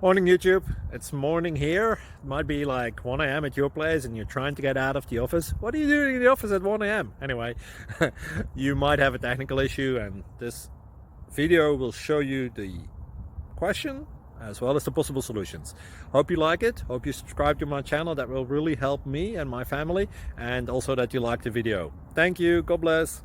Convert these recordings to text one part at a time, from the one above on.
Morning YouTube, it's morning here. It might be like 1 a.m. at your place and you're trying to get out of the office. What are you doing in the office at 1 a.m.? Anyway, you might have a technical issue and this video will show you the question as well as the possible solutions. Hope you like it, hope you subscribe to my channel. That will really help me and my family, and also that you like the video. Thank you, God bless.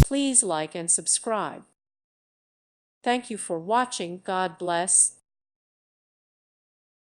Please like and subscribe. Thank you for watching. God bless.